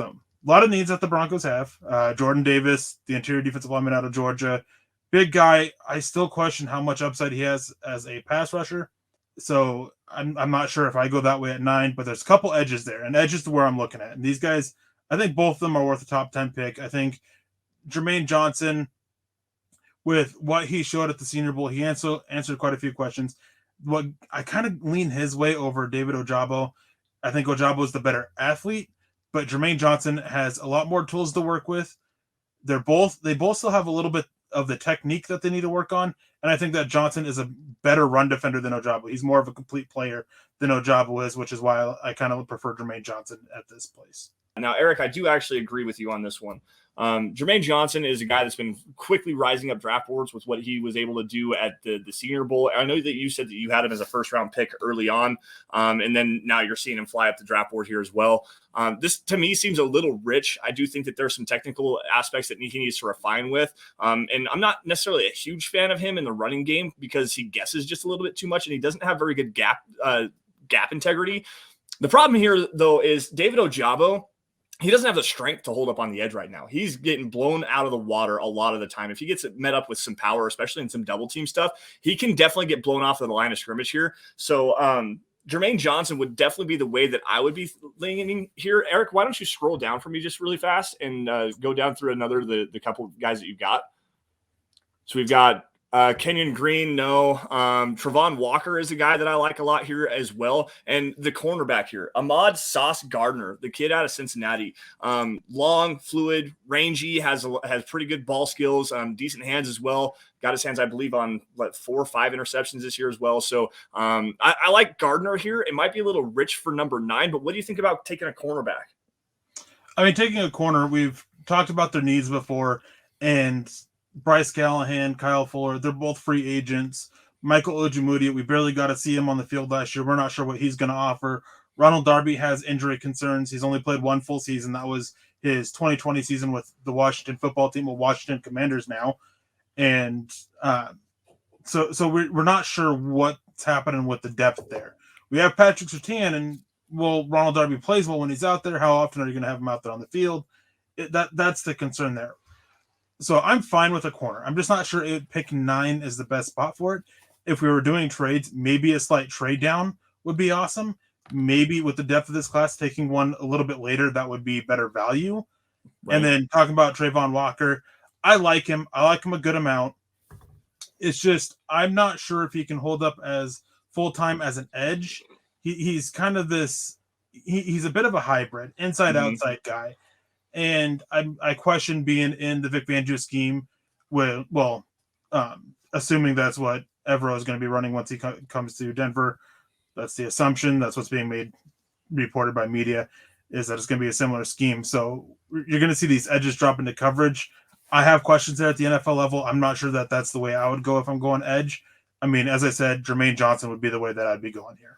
So a lot of needs that the Broncos have. Jordan Davis, the interior defensive lineman out of Georgia, big guy. I still question how much upside he has as a pass rusher. So I'm not sure if I go that way at 9, but there's a couple edges there, and edges to where I'm looking at. And these guys, I think both of them are worth a top 10 pick. I think Jermaine Johnson, with what he showed at the Senior Bowl, he answered quite a few questions. What I kind of lean his way over David Ojabo. I think Ojabo is the better athlete, but Jermaine Johnson has a lot more tools to work with. They both still have a little bit of the technique that they need to work on, and I think that Johnson is a better run defender than Ojabo. He's more of a complete player than Ojabo is, which is why I kind of prefer Jermaine Johnson at this place. Now, Eric, I do actually agree with you on this one. Jermaine Johnson is a guy that's been quickly rising up draft boards with what he was able to do at the Senior Bowl. I know that you said that you had him as a first-round pick early on, and then now you're seeing him fly up the draft board here as well. This, to me, seems a little rich. I do think that there's some technical aspects that he needs to refine with, and I'm not necessarily a huge fan of him in the running game because he guesses just a little bit too much, and he doesn't have very good gap integrity. The problem here, though, is David Ojabo. He doesn't have the strength to hold up on the edge right now. He's getting blown out of the water a lot of the time. If he gets met up with some power, especially in some double team stuff, he can definitely get blown off of the line of scrimmage here. So Jermaine Johnson would definitely be the way that I would be leaning here. Eric, why don't you scroll down for me just really fast and go down through the couple of guys that you've got. So we've got Kenyon Green, no. Travon Walker is a guy that I like a lot here as well. And the cornerback here, Ahmad Sauce Gardner, the kid out of Cincinnati. Long, fluid, rangy, has pretty good ball skills, decent hands as well. Got his hands, I believe, on 4 or 5 interceptions this year as well. So I like Gardner here. It might be a little rich for number 9, but what do you think about taking a cornerback? I mean, taking a corner, we've talked about their needs before, and Bryce Callahan, Kyle Fuller, they're both free agents. Michael Ojemudia, we barely got to see him on the field last year. We're not sure what he's going to offer. Ronald Darby has injury concerns. He's only played 1 full season. That was his 2020 season with the Washington football team, with Washington Commanders now. And so we're not sure what's happening with the depth there. We have Patrick Surtain, and Ronald Darby plays well when he's out there. How often are you going to have him out there on the field? That's the concern there. So I'm fine with a corner. I'm just not sure pick 9 is the best spot for it. If we were doing trades, maybe a slight trade down would be awesome. Maybe with the depth of this class, taking one a little bit later, that would be better value. Right. And then talking about Travon Walker, I like him. I like him a good amount. It's just I'm not sure if he can hold up as full-time as an edge. He's kind of this he's a bit of a hybrid, inside-outside guy. And I question being in the Vic Fangio scheme with, assuming that's what Evero is going to be running once he comes to Denver. That's the assumption. That's what's being reported by media, is that it's going to be a similar scheme. So you're going to see these edges drop into coverage. I have questions there at the NFL level. I'm not sure that that's the way I would go if I'm going edge. I mean, as I said, Jermaine Johnson would be the way that I'd be going here.